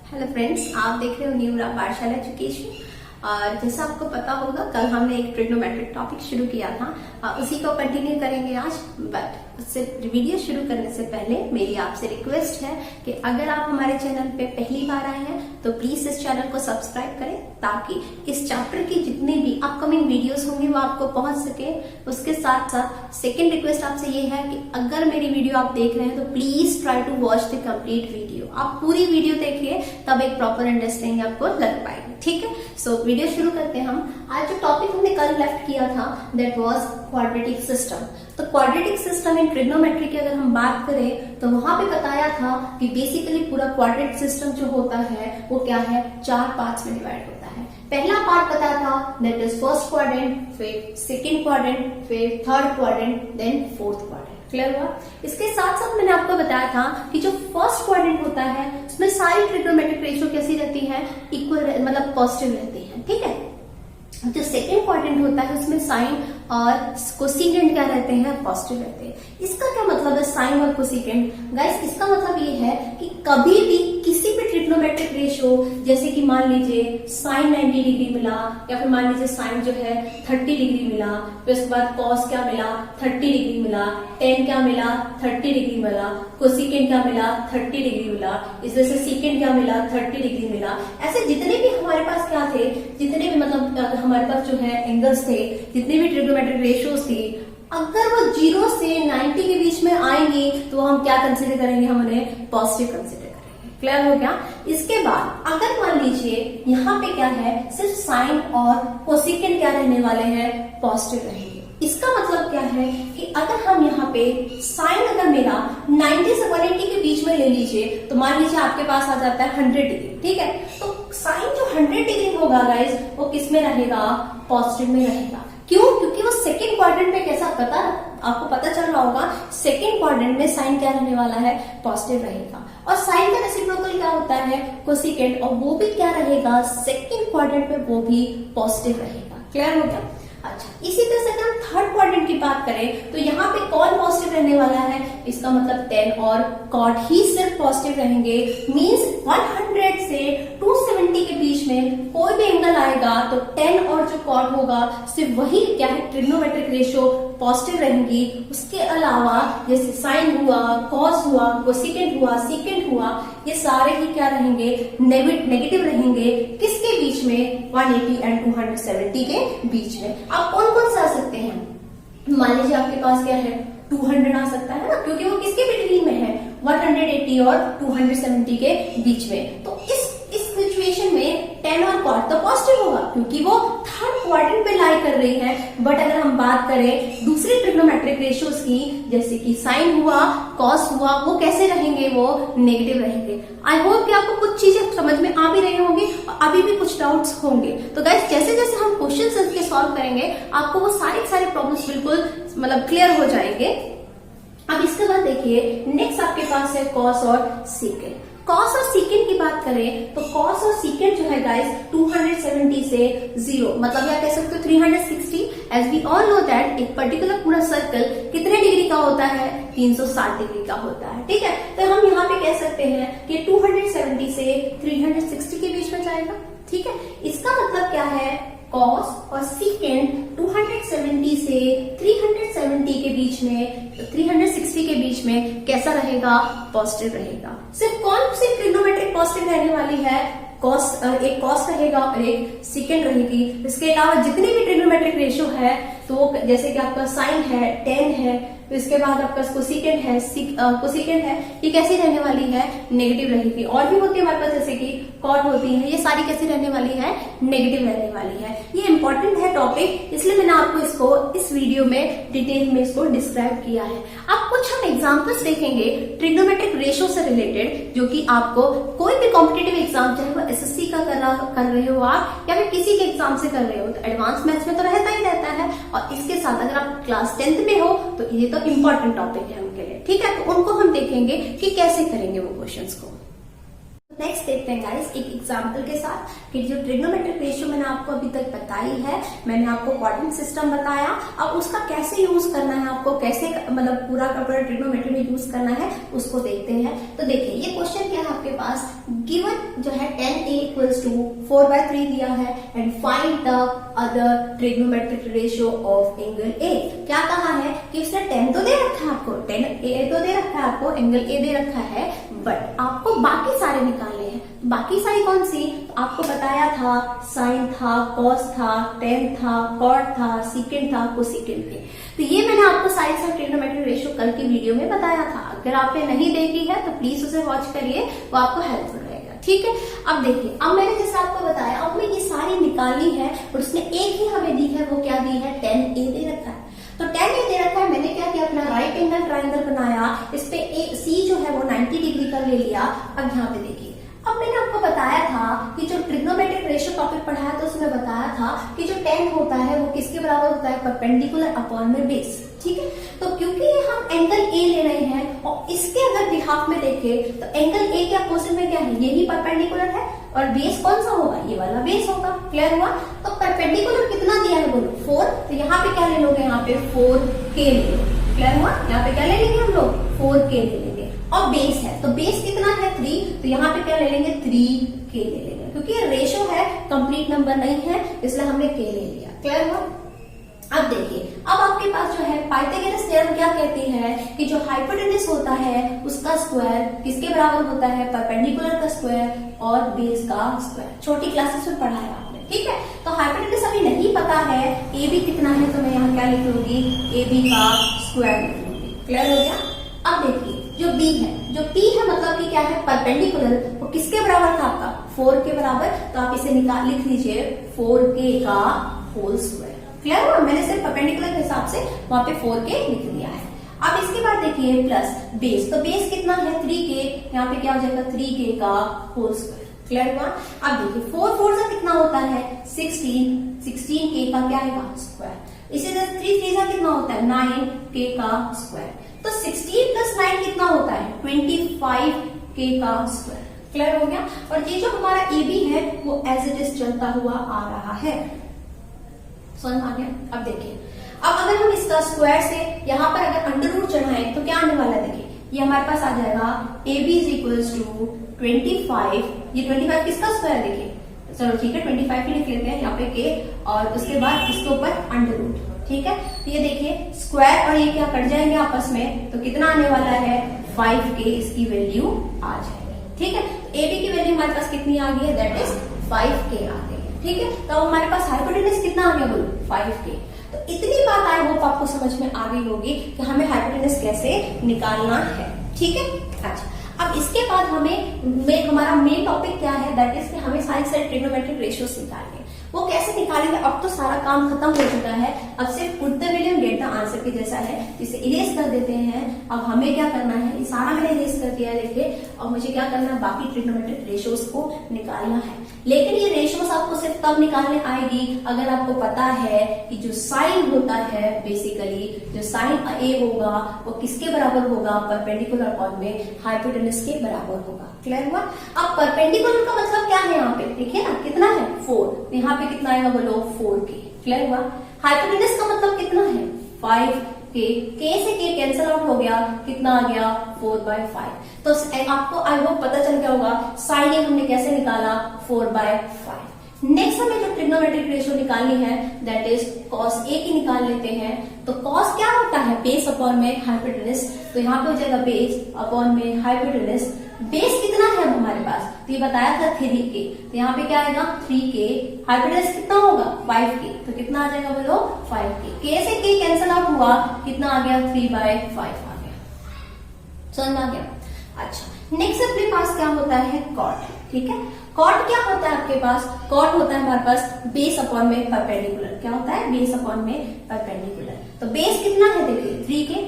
Hello friends, आप देख रहे हो न्यू पाठशाला एजुकेशन। और जैसा आपको पता होगा, कल हमने एक ट्रिग्नोमेट्रिक टॉपिक शुरू किया था, उसी को कंटिन्यू करेंगे आज। बट उससे वीडियो शुरू करने से पहले मेरी आपसे रिक्वेस्ट है कि अगर आप हमारे चैनल पे पहली बार आए हैं तो प्लीज इस चैनल को सब्सक्राइब करें, ताकि इस चैप्टर की जितनी भी अपकमिंग वीडियोस होंगी वो आपको पहुंच सके। उसके साथ साथ सेकेंड रिक्वेस्ट आपसे ये है कि अगर मेरी वीडियो आप देख रहे हैं तो please try to watch the complete video. आप पूरी वीडियो देखिए, तब एक प्रॉपर अंडरस्टैंडिंग आपको लग पाएगी। ठीक है, सो वीडियो शुरू करते हैं हम। आज जो टॉपिक हमने कल लेफ्ट किया था दैट वाज क्वाड्रेटिक सिस्टम। तो क्वाड्रेटिक सिस्टम इन ट्रिग्नोमेट्री की अगर हम बात करें तो वहां पे बताया था कि बेसिकली पूरा क्वाड्रेटिक सिस्टम जो होता है वो क्या है, 4 पार्ट्स में डिवाइड होता है। पहला पार्ट पता था दैट इज फर्स्ट क्वाड्रेंट, फिर सेकंड क्वाड्रेंट, फिर third quadrant, then fourth quadrant. Clear हुआ? इसके साथ साथ मैंने आपको बताया था कि जो फर्स्ट क्वाड्रेंट होता है उसमें सारी ट्रिग्नोमेट्रिक रेशियो कैसी रहती है, इक्वल, मतलब पॉजिटिव रहती है। ठीक है, जो सेकेंड क्वाड्रेंट होता है उसमें साइन और कोसिकेंट क्या रहते हैं, पॉजिटिव रहते हैं। इसका क्या मतलब है साइन और कोसिकेंट? गाइस, इसका मतलब ये है कि कभी भी किसी भी ट्रिग्नोमेट्रिक रेशियो, जैसे कि मान लीजिए साइन 90 डिग्री मिला, या फिर मान लीजिए साइन जो है 30 डिग्री मिला, फिर उसके बाद कॉस क्या मिला, 30 डिग्री मिला, टेन क्या मिला, 30 डिग्री मिला, कोसिकेंट क्या मिला, 30 डिग्री मिला, इस तरह से सीकेंट क्या मिला, 30 डिग्री मिला। ऐसे जितने भी हमारे पास क्या थे, जितने भी मतलब हमारे पास जो है एंगल्स थे, जितने भी ट्रिग्नोमेट्रिक रेशियोज थी, अगर वो 0 से 90 के बीच में आएंगी तो हम क्या कंसिडर करेंगे, हम उन्हें पॉजिटिव कंसिडर करेंगे। क्लियर हो गया? इसके बाद अगर मान लीजिए यहाँ पे क्या है, सिर्फ साइन और कोसिकेंट क्या रहने वाले हैं, पॉजिटिव रहेंगे। इसका मतलब क्या है कि अगर हम यहाँ पे साइन अगर मेरा 90 से 180 के बीच में ले लीजिए, तो मान लीजिए आपके पास आ जाता है 100 डिग्री। ठीक है, तो साइन जो 100 डिग्री होगा गाइस, वो किस में रहेगा, पॉजिटिव में रहेगा। क्यों? क्योंकि वो सेकेंड क्वाड्रेंट में कैसा पता, आपको पता चल रहा होगा, सेकेंड क्वाड्रेंट में साइन क्या रहने वाला है, पॉजिटिव रहेगा। और साइन का रेसिप्रोकल क्या होता है, कोसिकेंट, और वो भी क्या रहेगा, सेकेंड क्वाड्रेंट में वो भी पॉजिटिव रहेगा। क्लियर हो गया? अच्छा, इसी तरह से अगर हम थर्ड क्वाड्रेंट की बात करें तो यहाँ पे कौन पॉजिटिव रहने वाला है, इसका मतलब 10 और कॉट ही सिर्फ पॉजिटिव रहेंगे। मींस 100 से 270 के बीच में कोई भी एंगल आएगा तो 10 और जो कॉट होगा सिर्फ वही क्या है, ट्रिग्नोमेट्रिक रेशियो पॉजिटिव रहेंगी। उसके अलावा जैसे साइन हुआ, कॉस हुआ, कोसिकेंट हुआ, सीकेंट हुआ, ये सारे ही क्या रहेंगे, नेगेटिव रहेंगे। किसके बीच में, 180 एंड 270 के बीच में। आप कौन कौन से आ सकते हैं, मान लीजिए आपके पास क्या है, 200 आ सकता है ना, क्योंकि वो किसके बिटवीन में है, 180 और 270 के बीच में। तो इस सिचुएशन में 10 और कॉट तो पॉजिटिव होगा, क्योंकि वो थर्ड क्वाड्रेंट पे लाई कर रही है। बट अगर हम बात करें दूसरे ट्रिग्नोमेट्रिक रेशियोज की, जैसे कि साइन हुआ, कॉस हुआ, वो कैसे रहेंगे, वो नेगेटिव रहेंगे। आई होप कि आपको कुछ चीजें समझ में आ भी रही होंगी और अभी भी कुछ डाउट्स होंगे। तो गाइस, जैसे जैसे हम क्वेश्चन के सॉल्व करेंगे, आपको वो सारे प्रॉब्लम्स बिल्कुल मतलब क्लियर हो जाएंगे। अब इसके बाद देखिए, नेक्स्ट आपके पास है कॉस और सीकेंट। कॉस और सीकेंट की बात करें तो कॉस और सीकेंट जो है गाइस 270 से 0, मतलब या कह सकते हो 360। As we all know that एक पर्टिकुलर पूरा सर्कल कितने डिग्री का होता है, 360 डिग्री का होता है। ठीक है, तो हम यहाँ पे कह सकते हैं कि 270 से 360 के बीच में जाएगा। ठीक है, इसका मतलब क्या है, कॉस और सीकेंट 270 से 370 के बीच में, 360 के बीच में कैसा रहेगा, पॉजिटिव रहेगा। सिर्फ कौन सी ट्रिग्नोमेट्रिक पॉजिटिव रहने वाली है, कॉस, एक कॉस रहेगा और एक सीकेंट रहेगी। इसके अलावा जितने भी ट्रिग्नोमेट्रिक रेशियो है, तो जैसे कि आपका साइन है, 10 है, तो इसके बाद आपका कोसिकेंट है, कोसिकेंट है, ये कैसी रहने वाली है, नेगेटिव रहेगी। और भी होती है हमारे पास, जैसे कि कॉट होती है, ये सारी कैसी रहने वाली है, नेगेटिव रहने वाली है। ये इंपॉर्टेंट है टॉपिक, इसलिए मैंने आपको इसको इस वीडियो में डिटेल में इसको डिस्क्राइब किया है। अब कुछ हम एग्जाम्पल्स देखेंगे ट्रिग्नोमेट्रिक रेशियो से रिलेटेड, जो कि आपको कोई भी कॉम्पिटेटिव एग्जाम, चाहे वो एसएससी का कर रहे हो आप, या फिर किसी के एग्जाम से कर रहे हो, तो एडवांस मैथ्स में तो रहता ही रहता है। और इसके साथ अगर आप क्लास 10th में हो तो ये तो इम्पोर्टेंट टॉपिक है उनके लिए। ठीक है, तो उनको हम देखेंगे कि कैसे करेंगे वो क्वेश्चंस को। नेक्स्ट देखते हैं गाइस एक एग्जांपल के साथ कि जो ट्रिग्नोमेट्रिक रेशियो मैंने आपको अभी तक बताई है, मैंने आपको क्वाड्रेंट सिस्टम बताया, अब उसका कैसे यूज करना है, आपको कैसे मतलब पूरा का पूरा ट्रिग्नोमेट्री में यूज करना है, उसको देखते हैं। तो देखिए, ये क्वेश्चन क्या है आपके पास, गिवन जो है tan A इक्वल्स टू 4/3 दिया है and find the other trigonometric ratio of angle A। क्या कहा है कि उसने tan तो दे रखा है आपको, tan A तो दे रखा है आपको, एंगल A दे रखा है, बट आपको बाकी सारे निकालने हैं। बाकी सारी कौन सी? तो आपको बताया था साइन था, कॉस था, टेन था, कॉट था, सीकेंड था, कोसीकेंड थे। तो ये मैंने आपको साइंस ऑफ ट्रिग्नोमेट्रिक रेशियो कल की वीडियो में बताया था। अगर आपने नहीं देखी है तो प्लीज उसे वॉच करिए, वो आपको हेल्पफुल रहेगा। ठीक है, अब देखिए, अब मैंने जैसे आपको बताया, अब मैं ये सारी निकाली है और उसने एक ही हमें दी है, वो क्या दी है? tan A दे रखा है। तो tan A दे रखा है, मैंने क्या किया, अपना राइट एंगल ट्राइंगल बनाया, इस पे C जो है वो 90 डिग्री का ले लिया। अब यहाँ पे देखिए, अब मैंने आपको बताया था कि जो ट्रिग्नोमेट्रिक रेशियो टॉपिक पढ़ाया तो उसमें बताया था कि जो tan होता है वो किसके बराबर होता है? परपेंडिकुलर अपॉन में बेस। ठीक है, तो क्योंकि हम एंगल A ले रहे हैं और इसके अगर बिहाफ में देखें तो एंगल A के अपोजिट में क्या है? यही परपेंडिकुलर है और बेस कौन सा होगा? ये वाला बेस होगा। क्लियर हुआ? तो परपेंडिकुलर कितना दिया है बोलो? 4। तो यहाँ पे क्या ले लोगे? यहाँ पे 4K ले लो। क्लियर हुआ? यहाँ पे क्या ले लेंगे हम लोग? 4K ले लेंगे। और बेस है तो बेस कितना है? 3। तो यहाँ पे क्या ले लेंगे? 3K ले लेंगे, क्योंकि ये रेशो है, कंप्लीट नंबर नहीं है, इसलिए हमने K ले लिया। क्लियर हुआ? अब देखिए, अब आपके पास जो है पाइथागोरस थ्योरम क्या कहती है कि जो हाइपोटेनस होता है उसका स्क्वायर किसके बराबर होता है? परपेंडिकुलर का स्क्वायर और बेस का स्क्वायर। छोटी क्लासेस में पढ़ा है आपने। ठीक है, तो हाइपोटेनस अभी नहीं पता है, ए बी कितना है, तो मैं यहाँ क्या लिख लूंगी? ए बी का स्क्वायर लिख लूंगी। क्लियर हो गया? अब देखिए, जो बी है, जो पी है, मतलब कि क्या है? परपेंडिकुलर, वो किसके बराबर था आपका? 4 के बराबर। तो आप इसे निकाल लिख लीजिए 4K का होल स्क्वायर। क्लियर हुआ? मैंने सिर्फ परपेंडिकुलर के हिसाब से वहां पे 4K लिख दिया है। अब इसके बाद देखिए प्लस बेस, तो बेस कितना है? 3K। यहाँ पे क्या हो जाएगा? 3K का होल स्क्वायर। क्लियर हुआ? अब देखिए 4 से कितना होता है? 16K का क्या है? स्क्वायर। इसी तरह 3 से कितना होता है? 9K का स्क्वायर। तो 16 प्लस 9 कितना होता है? 25K का स्क्वायर। क्लियर हो गया? और ये जो हमारा AB है वो एज इट इज चलता हुआ आ रहा है। समझ आ गया? अब देखिए, अब अगर हम इसका स्क्वायर से यहाँ पर अगर अंडर रूट चढ़ाएं तो क्या आने वाला है? देखिए, ये हमारे पास आ जाएगा AB इज इक्वल्स टू 25। ये 25 किसका स्क्वायर? देखिए, चलो ठीक है, 25 ही लिख लेते हैं यहाँ पे K, और उसके बाद इसके ऊपर अंडर रूट। ठीक है, तो ये देखिए स्क्वायर और ये क्या कट जाएंगे आपस में, तो कितना आने वाला है? 5K इसकी वैल्यू आ जाएगी। ठीक है, तो AB की वैल्यू हमारे पास कितनी आ गई है? दैट इज 5K आ गई है। ठीक है, तो हमारे पास हाइपोटेनस कितना आ गया बोलो? 5K। तो इतनी बात आई होप आपको समझ में आ गई होगी कि हमें हाइपोटेनस कैसे निकालना है। ठीक है, अच्छा, अब इसके बाद हमारा मेन टॉपिक क्या है? दैट इज कि हमें साइंस एंड ट्रिग्नोमेट्रिक रेशियोज निकालने। वो कैसे निकालेंगे? अब तो सारा काम खत्म हो चुका है, अब सिर्फ put the value get the answer के जैसा है, जिसे इरेज कर देते हैं। अब हमें क्या करना है? ये सारा मैंने इरेज कर दिया है, देखिए, और मुझे क्या करना है? बाकी ट्रिग्नोमेट्रिक रेशियोज को निकालना है। लेकिन ये रेशियोज आपको सिर्फ तब निकालने आएगी अगर आपको पता है कि जो साइन होता है, बेसिकली जो साइन A होगा वो किसके बराबर होगा? परपेंडिकुलर अपॉन में हाइपोटेनस के बराबर होगा। क्लियर हुआ? अब परपेंडिकुलर का मतलब क्या है? यहाँ पे देखिए ना, कितना है? 4। यहाँ पे कितना आएगा बोलो? 4K। क्लियर हुआ? हाइपोटेनस का मतलब कितना है? 5K। K से K कैंसल आउट हो गया, कितना आ गया? 4/5। तो आपको आई होप पता चल गया होगा साइन A हमने कैसे निकाला? 4/5। नेक्स्ट हमें जो ट्रिग्नोमेट्रिक रेशियो निकालनी है दैट इज cos A की निकाल लेते हैं। तो cos क्या होता है? बेस अपॉन में हाइपोटेनस। तो यहाँ पे हो जाएगा बेस अपॉन में हाइपोटेनस। बेस कितना है अब हमारे पास? तो ये बताया था 3K, तो यहाँ पे क्या आएगा? 3K। हाइपोटेनस कितना होगा? 5K। तो कितना आ जाएगा बोलो? 5K। K से K कैंसल आउट हुआ, कितना आ गया? 3/5 आ गया। समझ में आ गया? अच्छा, नेक्स्ट अपने पास क्या होता है? कॉट। ठीक है, कॉट क्या होता है आपके पास? कॉट होता है हमारे पास बेस अपॉन में परपेंडिकुलर। क्या होता है? बेस अपॉन में परपेंडिकुलर। तो बेस कितना है? देखिए 3K,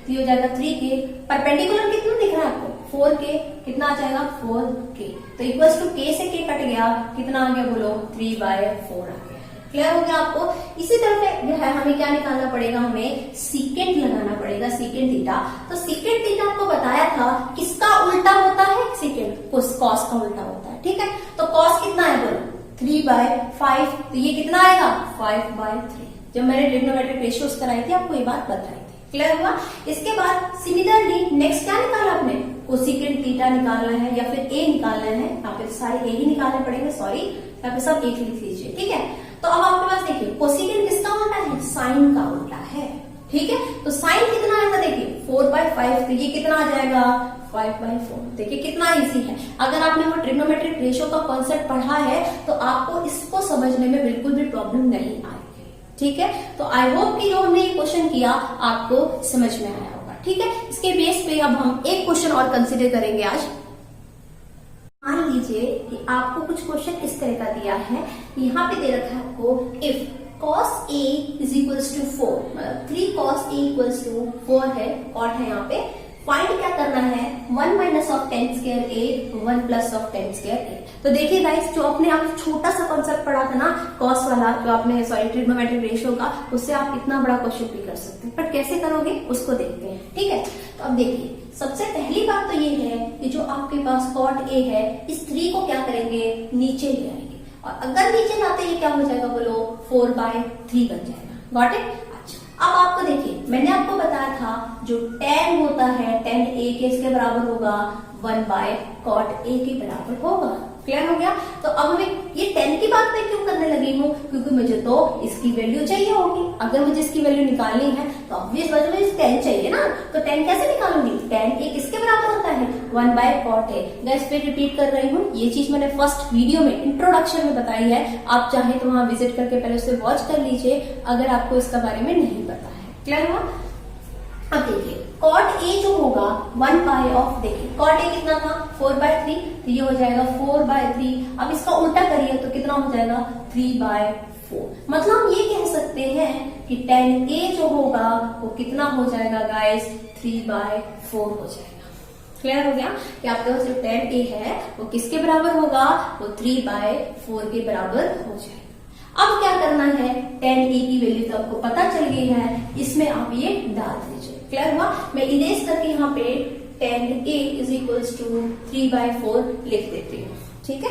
तो ये हो जाएगा 3K। परपेंडिकुलर कितना दिख रहा है आपको? 4K। कितना आ जाएगा? 4K। तो इक्वल्स टू K से K कट गया, कितना आ गया बोलो? 3/4 आ गया। क्लियर हो गया आपको? इसी तरह से जो है हमें क्या निकालना पड़ेगा? हमें सीकेंट लगाना पड़ेगा, सीकेंट थीटा। तो सीकेंट थीटा आपको बताया था किसका उल्टा होता है? सीकेंट कॉस का उल्टा होता है। ठीक है, तो कॉस कितना है बोलो? 3/5। तो ये कितना आएगा? 5/3। जब मैंने ट्रिग्नोमेट्रिक रेशियोज कराई थी आपको ये बात बताई थी। क्लियर हुआ? इसके बाद सिमिलरली नेक्स्ट क्या निकाला आपने, कोसेकेंट थीटा निकालना है या फिर ए निकालना है, यहाँ पे सारे ए ही निकालने पड़ेंगे, सॉरी यहाँ पे सब एक लिख लीजिए, ठीक है। तो अब आपके पास देखिए कोसेकेंट किसका उल्टा है, साइन का उल्टा है, ठीक है। तो साइन कितना आएगा देखिए 4/5, तो ये कितना आ जाएगा 5/4। देखिए कितना इजी है, अगर आपने वो ट्रिग्नोमेट्रिक रेशियो का कॉन्सेप्ट पढ़ा है तो आपको इसको समझने में बिल्कुल भी प्रॉब्लम नहीं आएगी, ठीक है। तो आई होप कि जो हमने ये क्वेश्चन किया आपको समझ में आया होगा, ठीक है। इसके बेस पे अब हम एक क्वेश्चन और कंसिडर करेंगे आज। मान लीजिए कि आपको कुछ क्वेश्चन इस तरह का दिया है, यहाँ पे दे रखा है आपको if cos A is equals to 4, मतलब 3 cos A equals to 4 है, कॉट है यहाँ पे, फाइंड क्या करना है 1 minus of tan square A 1 plus of tan square A। तो देखिए गाइस, जो आपने आप छोटा सा कॉन्सेप्ट पढ़ा था ना कॉस वाला, जो आपने सॉरी ट्रिग्नोमेट्रिक रेशियो का, उससे आप इतना बड़ा क्वेश्चन भी कर सकते हैं, बट कैसे करोगे उसको देखते हैं, ठीक है। तो अब देखिए सबसे पहली बात तो ये है कि जो आपके पास कॉट A है, इस 3 को क्या करेंगे नीचे ले आएंगे, और अगर नीचे लाते ये क्या हो जाएगा बोलो 4/3 बन जाएगा, गॉट इट। अच्छा अब आपको देखिए मैंने आपको बताया था जो tan होता है tan A के इसके बराबर होगा 1/cot A के बराबर होगा, क्लियर हो गया। तो अब हमें ये tan की बात मैं क्यों करने लगी हूँ, क्योंकि मुझे तो इसकी वैल्यू चाहिए होगी, अगर मुझे इसकी वैल्यू निकालनी है तो ऑब्वियस बात है मुझे tan चाहिए ना, तो tan कैसे निकालूंगी, tan A किसके बराबर होता है 1/cot A। गाइस फिर रिपीट कर रही हूँ, ये चीज मैंने फर्स्ट वीडियो में इंट्रोडक्शन में बताई है, आप चाहे तो वहां विजिट करके पहले उसे वॉच कर लीजिए अगर आपको इसका बारे में नहीं पता है, क्लियर हुआ। अब देखिए cot A जो होगा 1 ऑफ, देखिए cot A कितना था 4/3, तो ये हो जाएगा 4/3। अब इसका उल्टा करिए तो कितना हो जाएगा 3/4। मतलब हम ये कह सकते हैं कि tan A जो होगा वो कितना हो जाएगा गाइस 3/4 हो जाएगा, क्लियर हो गया कि आपके पास जो tan A है वो किसके बराबर होगा, वो 3/4 के बराबर हो जाएगा। अब क्या करना है, tan A की वैल्यू तो आपको पता चल गई है, इसमें आप ये डाल दीजिए, क्लियर हुआ। मैं इरेज करके यहाँ पे tan A is equals to 3/4 लिख देती हूँ, ठीक है।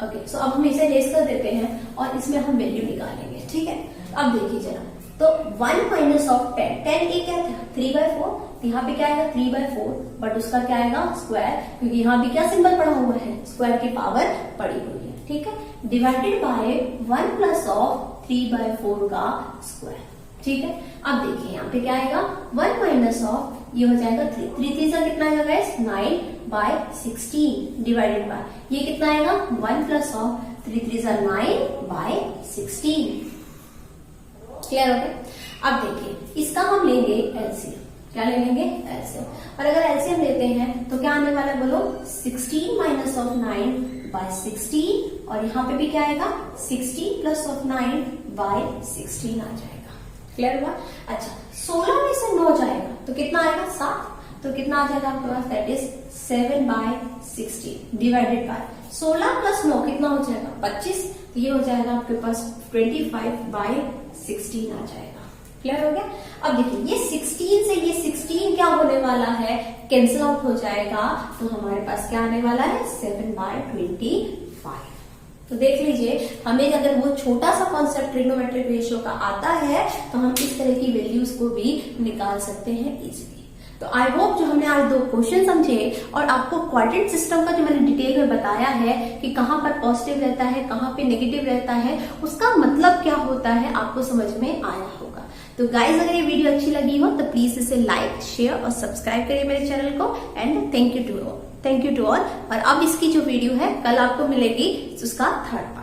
ओके सो अब हम इसे इरेज कर देते हैं और इसमें हम वैल्यू निकालेंगे, ठीक है। अब देखिए जरा, तो 1 माइनस ऑफ tan A क्या था 3/4, यहाँ पे क्या आएगा 3/4, बट उसका क्या आएगा स्क्वायर, क्योंकि यहाँ भी क्या सिंबल पड़ा हुआ है, स्क्वायर की पावर पड़ी हुई है, ठीक है, डिवाइडेड बाय 1 प्लस ऑफ 3/4 का स्क्वायर, ठीक है। अब देखिए यहाँ पे क्या आएगा 1 माइनस ऑफ, ये हो जाएगा 3 3 से कितना आएगा गाइस 9/16 डिवाइडेड बाय, ये कितना आएगा 1 प्लस ऑफ 3 3 से 9/16, क्लियर हो गया। अब देखिए इसका हम लेंगे एलसीएम, क्या ले लेंगे एलसीएम, और अगर एलसीएम लेते हैं तो क्या आने वाला है बोलो 16 माइनस ऑफ 9/16, और यहाँ पे भी क्या आएगा 16 प्लस ऑफ 9/16 आ जाएगा, क्लियर हुआ। अच्छा 16 में से 9 जाएगा तो कितना आएगा 7, तो कितना आ जाएगा आपके पास that is 7/16 divided by 16 plus 9 कितना हो जाएगा 25, तो ये हो जाएगा आपके पास 25/16 आ जाएगा, क्लियर हो गया। अब देखिए ये 16 से ये 16 क्या होने वाला है, कैंसिल आउट हो जाएगा, तो हमारे पास क्या आने वाला है 7/25। तो देख लीजिए हमें अगर वो छोटा सा कॉन्सेप्ट ट्रिग्नोमेट्रिक रेशियो का आता है तो हम इस तरह की वैल्यूज को भी निकाल सकते हैं इजीली। तो आई होप जो हमने आज 2 क्वेश्चन समझे और आपको क्वाड्रेंट सिस्टम का जो मैंने डिटेल में बताया है कि कहाँ पर पॉजिटिव रहता है कहाँ पे नेगेटिव रहता है, उसका मतलब क्या होता है आपको समझ में आया होगा। तो गाइज अगर ये वीडियो अच्छी लगी हो तो प्लीज इसे लाइक शेयर और सब्सक्राइब करिए मेरे चैनल को, and thank you to all. और अब इसकी जो वीडियो है कल आपको मिलेगी उसका 3rd पार्ट।